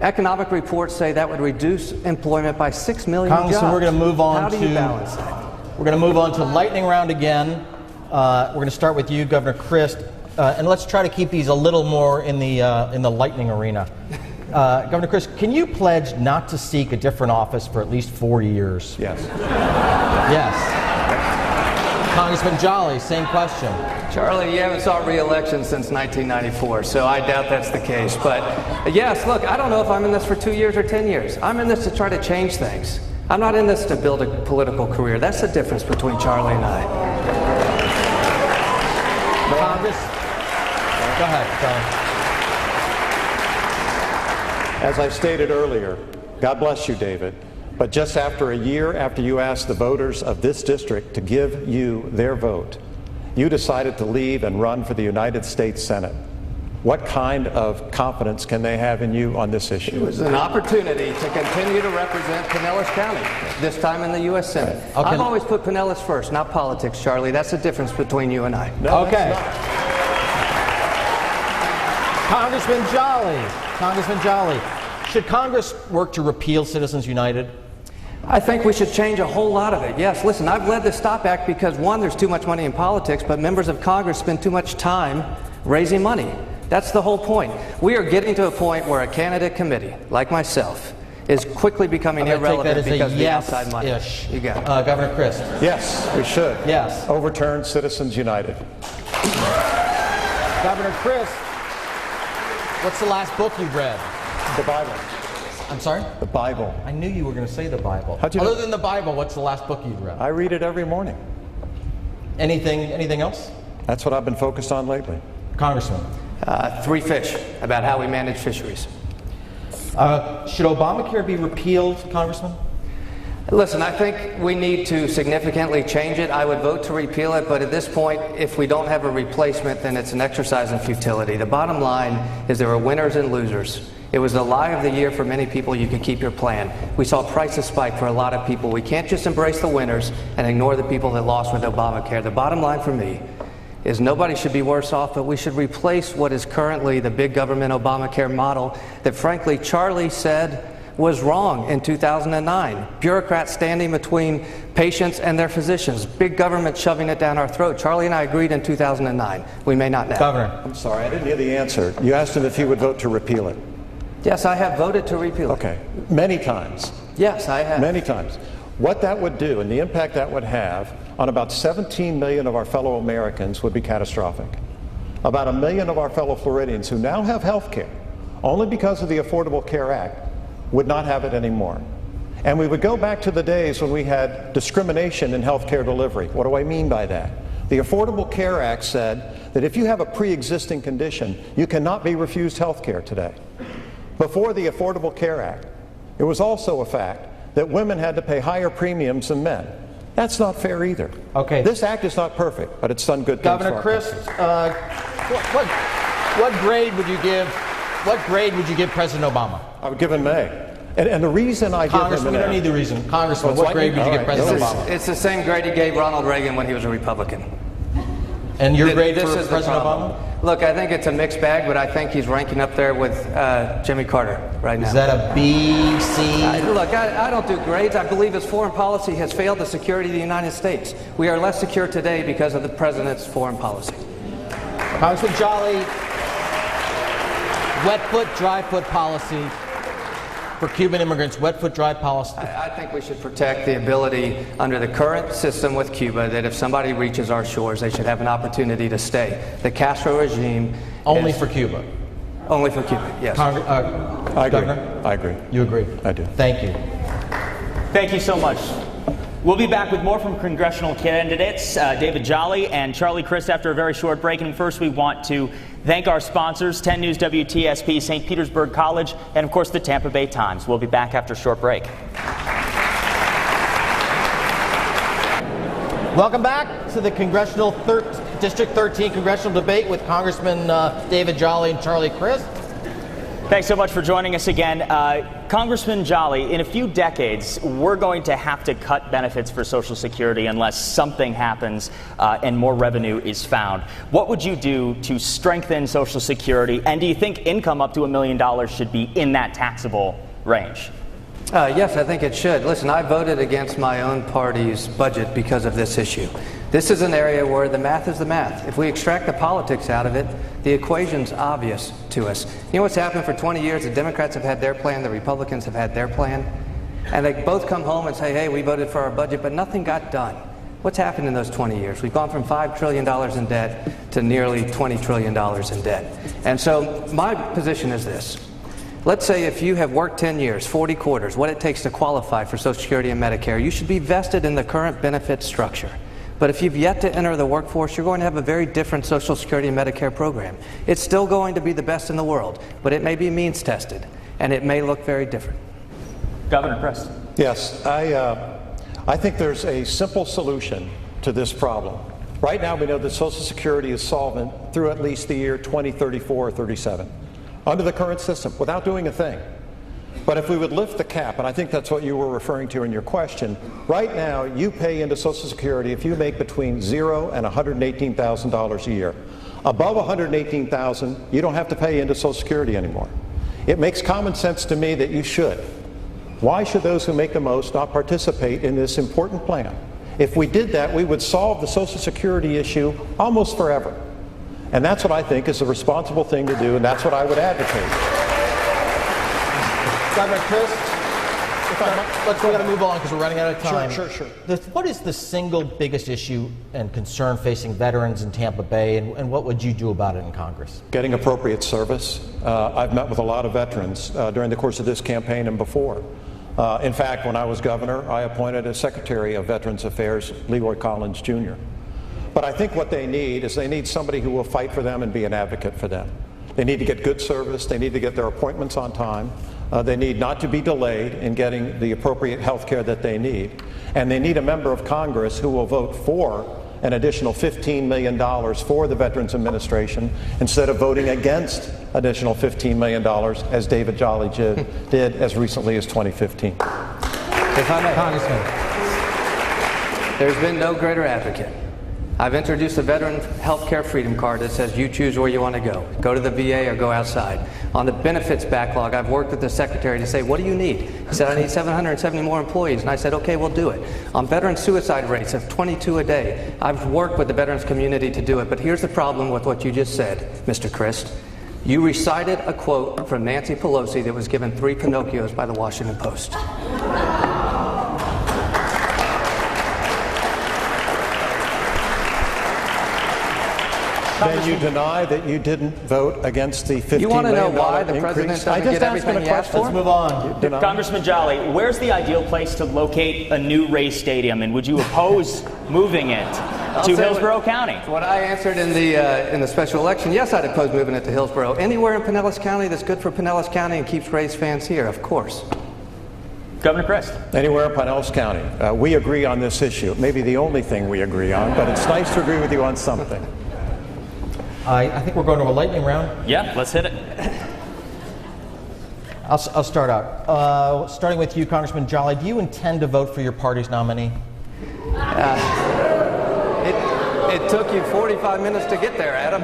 Speaker 4: Economic reports say that would reduce employment by 6 million
Speaker 2: Congressman,
Speaker 4: jobs.
Speaker 2: we're going to move on
Speaker 4: How do you balance that?
Speaker 2: We're going to move on to lightning round again. We're going to start with you, Governor Crist, and let's try to keep these a little more in the lightning arena. Governor Crist, can you pledge not to seek a different office for at least 4 years?
Speaker 3: Yes.
Speaker 2: Yes. Congressman Jolly, same question.
Speaker 4: Charlie, you haven't sought re-election since 1994, so I doubt that's the case. But yes, look, I don't know if I'm in this for 2 years or 10 years. I'm in this to try to change things. I'm not in this to build a political career. That's the difference between Charlie and I.
Speaker 2: Congress, go ahead, Charlie.
Speaker 3: As I stated earlier, God bless you, David, but just after a year after you asked the voters of this district to give you their vote, you decided to leave and run for the United States Senate. What kind of confidence can they have in you on this issue?
Speaker 4: It was an opportunity to continue to represent Pinellas County, this time in the U.S. Senate.
Speaker 2: Okay.
Speaker 4: I've always put Pinellas first, not politics, Charlie. That's the difference between you and I.
Speaker 3: No,
Speaker 2: Okay.
Speaker 3: that's
Speaker 2: Congressman Jolly. Congressman Jolly. Should Congress work to repeal Citizens United?
Speaker 4: I think we should change a whole lot of it. Yes, listen, I've led the STOP Act because, one, there's too much money in politics, but members of Congress spend too much time raising money. That's the whole point. We are getting to a point where a candidate committee, like myself, is quickly becoming irrelevant because of the outside money. You got it.
Speaker 2: Governor Crist.
Speaker 3: Yes, we should.
Speaker 2: Yes.
Speaker 3: Overturn Citizens United.
Speaker 2: Governor Crist, what's the last book you've read?
Speaker 3: The Bible.
Speaker 2: I'm sorry?
Speaker 3: The Bible.
Speaker 2: I knew you were going to say the Bible.
Speaker 3: How'd you
Speaker 2: Other
Speaker 3: know?
Speaker 2: than the Bible, what's the last book you've read?
Speaker 3: I read it every morning.
Speaker 2: Anything else?
Speaker 3: That's what I've been focused on lately.
Speaker 2: Congressman.
Speaker 4: Three Fish, about how we manage fisheries.
Speaker 2: Should Obamacare be repealed, Congressman?
Speaker 4: Listen, I think we need to significantly change it. I would vote to repeal it, but at this point, if we don't have a replacement, then it's an exercise in futility. The bottom line is there are winners and losers. It was the lie of the year for many people. You could keep your plan. We saw prices spike for a lot of people. We can't just embrace the winners and ignore the people that lost with Obamacare. The bottom line for me is nobody should be worse off, but we should replace what is currently the big government Obamacare model that, frankly, Charlie said was wrong in 2009. Bureaucrats standing between patients and their physicians. Big government shoving it down our throat. Charlie and I agreed in 2009. We may not now.
Speaker 2: Governor.
Speaker 3: I'm sorry, I didn't hear the answer. You asked him if he would vote to repeal it.
Speaker 4: Yes, I have voted to repeal it.
Speaker 3: Okay. Many times.
Speaker 4: Yes, I have.
Speaker 3: Many times. What that would do and the impact that would have on about 17 million of our fellow Americans would be catastrophic. About 1 million of our fellow Floridians who now have health care, only because of the Affordable Care Act, would not have it anymore. And we would go back to the days when we had discrimination in health care delivery. What do I mean by that? The Affordable Care Act said that if you have a pre-existing condition, you cannot be refused health care today. Before the Affordable Care Act, it was also a fact that women had to pay higher premiums than men. That's not fair either.
Speaker 2: Okay.
Speaker 3: This act is not perfect, but it's done good things for
Speaker 2: Governor
Speaker 3: our
Speaker 2: Crist,
Speaker 3: country.
Speaker 2: what grade would you give? What grade would you give President Obama?
Speaker 3: I would give him an A. And the reason I give him
Speaker 2: Congressman,
Speaker 3: an
Speaker 2: we
Speaker 3: A.
Speaker 2: don't need the reason. Congressman,
Speaker 3: Well,
Speaker 2: what grade would you give President Obama?
Speaker 4: It's the same grade he gave Ronald Reagan when he was a Republican.
Speaker 2: And your grade
Speaker 4: This
Speaker 2: for
Speaker 4: is the
Speaker 2: President
Speaker 4: problem.
Speaker 2: Obama?
Speaker 4: Look, I think it's a mixed bag, but I think he's ranking up there with Jimmy Carter right now.
Speaker 2: Is that a B, C?
Speaker 4: Look, I don't do grades. I believe his foreign policy has failed the security of the United States. We are less secure today because of the president's foreign policy.
Speaker 2: Congressman Jolly, wet foot, dry foot policy for Cuban immigrants, wet foot, dry policy.
Speaker 4: I think we should protect the ability under the current system with Cuba that if somebody reaches our shores, they should have an opportunity to stay. The Castro regime
Speaker 2: Only for Cuba.
Speaker 4: Only for Cuba, yes.
Speaker 3: I agree.
Speaker 2: Governor?
Speaker 3: I agree.
Speaker 2: You agree?
Speaker 3: I do.
Speaker 2: Thank you.
Speaker 1: Thank you so much. We'll be back with more from congressional candidates David Jolly and Charlie Crist after a very short break. And first, we want to thank our sponsors, 10 News WTSP, St. Petersburg College, and of course the Tampa Bay Times. We'll be back after a short break.
Speaker 2: Welcome back to the District 13 congressional debate with Congressman David Jolly and Charlie Crist.
Speaker 1: Thanks so much for joining us again. Congressman Jolly, in a few decades, we're going to have to cut benefits for Social Security unless something happens and more revenue is found. What would you do to strengthen Social Security? And do you think income up to $1 million should be in that taxable range?
Speaker 4: Yes, I think it should. Listen, I voted against my own party's budget because of this issue. This is an area where the math is the math. If we extract the politics out of it, the equation's obvious to us. You know what's happened for 20 years? The Democrats have had their plan, the Republicans have had their plan, and they both come home and say, hey, we voted for our budget, but nothing got done. What's happened in those 20 years? We've gone from $5 trillion in debt to nearly $20 trillion in debt. And so my position is this. Let's say if you have worked 10 years, 40 quarters, what it takes to qualify for Social Security and Medicare, you should be vested in the current benefit structure. But if you've yet to enter the workforce, you're going to have a very different Social Security and Medicare program. It's still going to be the best in the world, but it may be means tested, and it may look very different.
Speaker 1: Governor Crist.
Speaker 3: Yes, I think there's a simple solution to this problem. Right now, we know that Social Security is solvent through at least the year 2034 or 37, under the current system, without doing a thing. But if we would lift the cap, and I think that's what you were referring to in your question, right now you pay into Social Security if you make between $0 and $118,000 a year. Above $118,000, you don't have to pay into Social Security anymore. It makes common sense to me that you should. Why should those who make the most not participate in this important plan? If we did that, we would solve the Social Security issue almost forever. And that's what I think is the responsible thing to do, and that's what I would advocate.
Speaker 2: Governor Crist, we're going to move on because we're running out of time.
Speaker 3: Sure.
Speaker 2: What is the single biggest issue and concern facing veterans in Tampa Bay, and what would you do about it in Congress?
Speaker 3: Getting appropriate service. I've met with a lot of veterans during the course of this campaign and before. In fact, when I was governor, I appointed a Secretary of Veterans Affairs, Leroy Collins Jr. But I think what they need is they need somebody who will fight for them and be an advocate for them. They need to get good service. They need to get their appointments on time. They need not to be delayed in getting the appropriate health care that they need. And they need a member of Congress who will vote for an additional $15 million for the Veterans Administration instead of voting against additional $15 million as David Jolly did as recently as 2015.
Speaker 4: If I may, Congressman, there's been no greater advocate. I've introduced a Veteran Health Care Freedom Card that says you choose where you want to go. Go to the VA or go outside. On the benefits backlog, I've worked with the Secretary to say, what do you need? He said, I need 770 more employees. And I said, okay, we'll do it. On veteran suicide rates of 22 a day, I've worked with the veterans community to do it. But here's the problem with what you just said, Mr. Crist. You recited a quote from Nancy Pelosi that was given 3 Pinocchios by the Washington Post.
Speaker 3: Then you deny that you didn't vote against the $15 million increase?
Speaker 4: You want to know why the president doesn't get everything he asked for?
Speaker 2: Let's move on.
Speaker 1: Congressman Jolly, where's the ideal place to locate a new Rays stadium, and would you oppose moving it to Hillsborough County?
Speaker 4: What I answered in the special election, yes, I'd oppose moving it to Hillsborough. Anywhere in Pinellas County that's good for Pinellas County and keeps Rays fans here, of course.
Speaker 1: Governor Crist.
Speaker 3: Anywhere in Pinellas County. We agree on this issue. It may be the only thing we agree on, but it's nice to agree with you on something.
Speaker 2: I think we're going to a lightning round.
Speaker 1: Yeah, let's hit it.
Speaker 2: I'll start out. Starting with you, Congressman Jolly, do you intend to vote for your party's nominee?
Speaker 4: It took you 45 minutes to get there, Adam.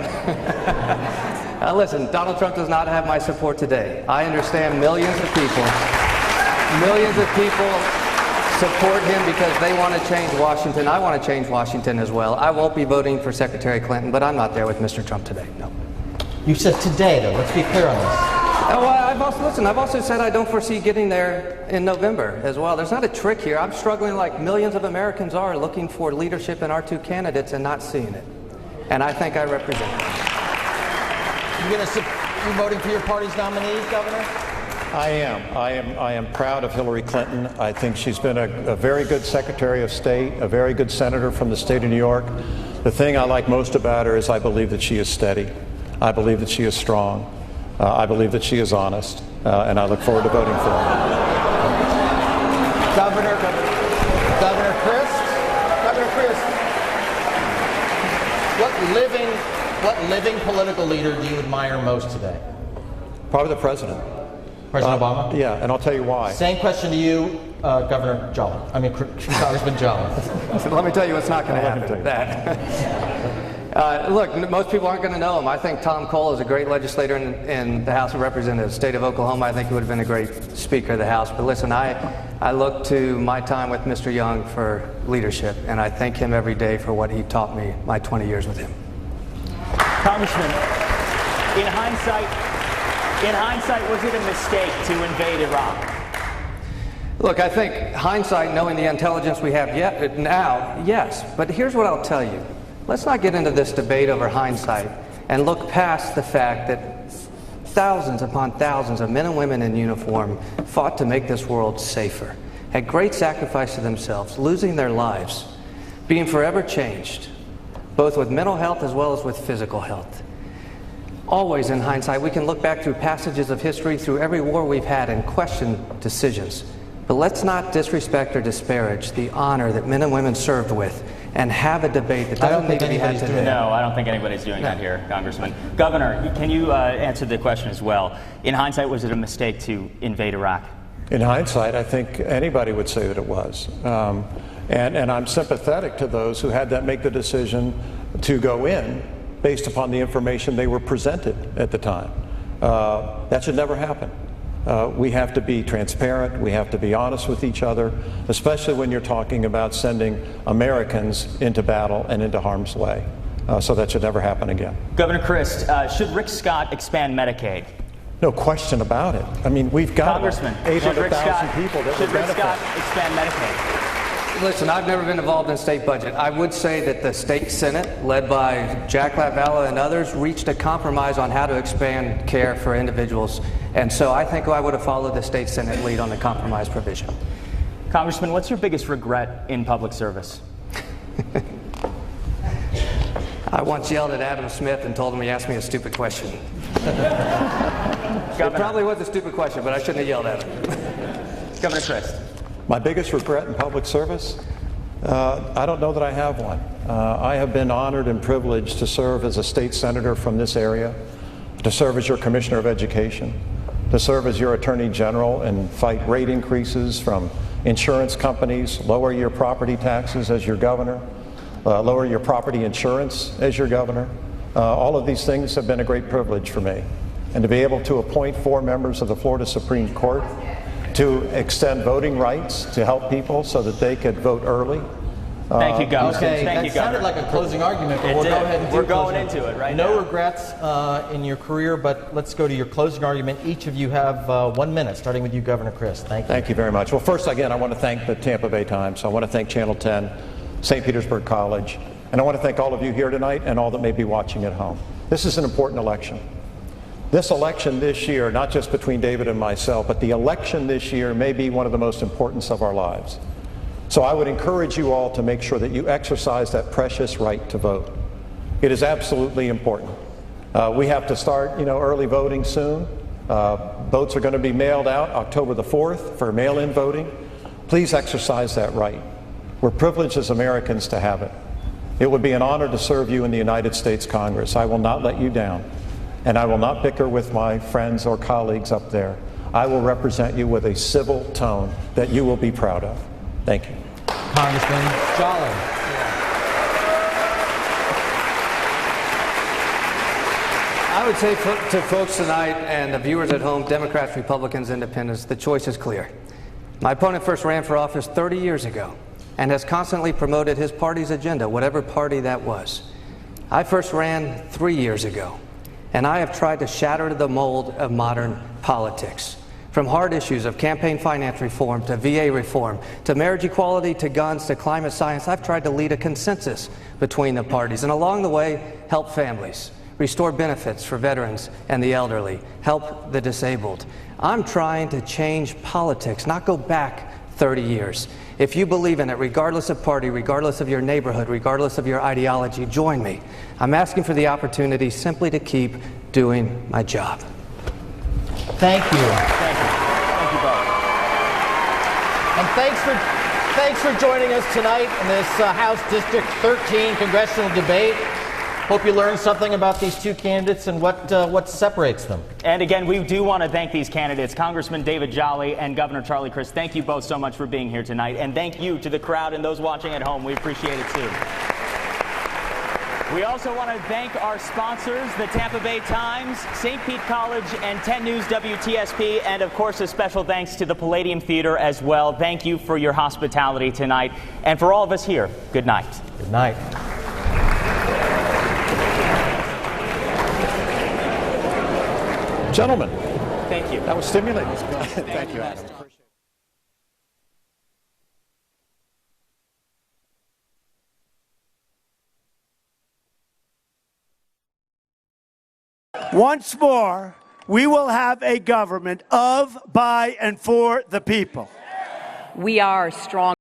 Speaker 4: Listen, Donald Trump does not have my support today. I understand millions of people support him because they want to change Washington. I want to change Washington as well. I won't be voting for Secretary Clinton, but I'm not there with Mr. Trump today, no.
Speaker 2: You said today, though. Let's be clear on this.
Speaker 4: Oh, I've also said I don't foresee getting there in November as well. There's not a trick here. I'm struggling like millions of Americans are, looking for leadership in our 2 candidates and not seeing it. And I think I represent it.
Speaker 2: You voting for your party's nominee, Governor?
Speaker 3: I am proud of Hillary Clinton. I think she's been a very good Secretary of State, a very good senator from the state of New York. The thing I like most about her is I believe that she is steady. I believe that she is strong. I believe that she is honest. And I look forward to voting for her.
Speaker 2: Governor Crist. What living political leader do you admire most today?
Speaker 3: Probably the president.
Speaker 2: President Obama?
Speaker 3: Yeah, and I'll tell you why.
Speaker 2: Same question to you, Governor Jolly. Congressman Jolly.
Speaker 4: So let me tell you what's not going to happen. Look, most people aren't going to know him. I think Tom Cole is a great legislator in the House of Representatives, state of Oklahoma. I think he would have been a great Speaker of the House. But listen, I look to my time with Mr. Young for leadership, and I thank him every day for what he taught me my 20 years with him.
Speaker 1: Congressman, in hindsight, was it a mistake to invade Iraq?
Speaker 4: Look, I think hindsight, knowing the intelligence we have now, yes. But here's what I'll tell you. Let's not get into this debate over hindsight and look past the fact that thousands upon thousands of men and women in uniform fought to make this world safer, at great sacrifice to themselves, losing their lives, being forever changed, both with mental health as well as with physical health. Always in hindsight, we can look back through passages of history, through every war we've had, and question decisions. But let's not disrespect or disparage the honor that men and women served with and have a debate that doesn't need to be had today.
Speaker 1: No, I don't think anybody's doing that here, Congressman. Governor, can you answer the question as well? In hindsight, was it a mistake to invade Iraq?
Speaker 3: In hindsight, I think anybody would say that it was. And I'm sympathetic to those who had to make the decision to go in based upon the information they were presented at the time. That should never happen. We have to be transparent. We have to be honest with each other, especially when you're talking about sending Americans into battle and into harm's way. So that should never happen again.
Speaker 1: Governor Crist, should Rick Scott expand Medicaid?
Speaker 3: No question about it. I mean, we've got
Speaker 1: Congressman,
Speaker 3: 800,000 people that
Speaker 1: should
Speaker 3: would
Speaker 1: Rick
Speaker 3: benefit.
Speaker 1: Scott expand Medicaid?
Speaker 4: Listen, I've never been involved in the state budget. I would say that the state Senate, led by Jack Latvala and others, reached a compromise on how to expand care for individuals. And so I think I would have followed the state Senate lead on the compromise provision.
Speaker 1: Congressman, what's your biggest regret in public service?
Speaker 4: I once yelled at Adam Smith and told him he asked me a stupid question. It probably was a stupid question, but I shouldn't have yelled at him.
Speaker 1: Governor Crist.
Speaker 3: My biggest regret in public service? I don't know that I have one. I have been honored and privileged to serve as a state senator from this area, to serve as your commissioner of education, to serve as your attorney general and fight rate increases from insurance companies, lower your property taxes as your governor, lower your property insurance as your governor. All of these things have been a great privilege for me. And to be able to appoint 4 members of the Florida Supreme Court, to extend voting rights to help people so that they could vote early.
Speaker 1: Thank you, Governor.
Speaker 2: Okay,
Speaker 1: Thank you,
Speaker 2: that sounded
Speaker 1: Governor.
Speaker 2: like a closing argument, but
Speaker 1: It
Speaker 2: we'll
Speaker 1: did.
Speaker 2: go ahead and do
Speaker 1: We're going
Speaker 2: closing
Speaker 1: into it right
Speaker 2: No
Speaker 1: now.
Speaker 2: regrets in your career, but let's go to your closing argument. Each of you have 1 minute, starting with you, Governor Crist. Thank you.
Speaker 3: Thank you very much. Well, first, again, I want to thank the Tampa Bay Times. I want to thank Channel 10, St. Petersburg College, and I want to thank all of you here tonight and all that may be watching at home. This is an important election. This election this year, not just between David and myself, but the election this year may be one of the most important of our lives. So I would encourage you all to make sure that you exercise that precious right to vote. It is absolutely important. We have to start, early voting soon. Votes are going to be mailed out October the 4th for mail-in voting. Please exercise that right. We're privileged as Americans to have it. It would be an honor to serve you in the United States Congress. I will not let you down. And I will not bicker with my friends or colleagues up there. I will represent you with a civil tone that you will be proud of. Thank you.
Speaker 2: Congressman Jolly.
Speaker 4: I would say to folks tonight and the viewers at home, Democrats, Republicans, Independents, the choice is clear. My opponent first ran for office 30 years ago and has constantly promoted his party's agenda, whatever party that was. I first ran 3 years ago, and I have tried to shatter the mold of modern politics. From hard issues of campaign finance reform to VA reform, to marriage equality, to guns, to climate science, I've tried to lead a consensus between the parties, and along the way, help families, restore benefits for veterans and the elderly, help the disabled. I'm trying to change politics, not go back 30 years. If you believe in it, regardless of party, regardless of your neighborhood, regardless of your ideology, join me. I'm asking for the opportunity simply to keep doing my job.
Speaker 2: Thank you.
Speaker 1: Thank you. Thank you both.
Speaker 2: And thanks for joining us tonight in this House District 13 congressional debate. Hope you learned something about these two candidates and what separates them.
Speaker 1: And again, we do want to thank these candidates, Congressman David Jolly and Governor Charlie Crist. Thank you both so much for being here tonight. And thank you to the crowd and those watching at home. We appreciate it too. We also want to thank our sponsors, the Tampa Bay Times, St. Pete College, and 10 News WTSP, and of course a special thanks to the Palladium Theater as well. Thank you for your hospitality tonight. And for all of us here, good night.
Speaker 2: Good night.
Speaker 3: Gentlemen,
Speaker 1: Thank you.
Speaker 3: that was stimulating. Thank you, Adam.
Speaker 7: Once more, we will have a government of, by, and for the people.
Speaker 8: We are strong.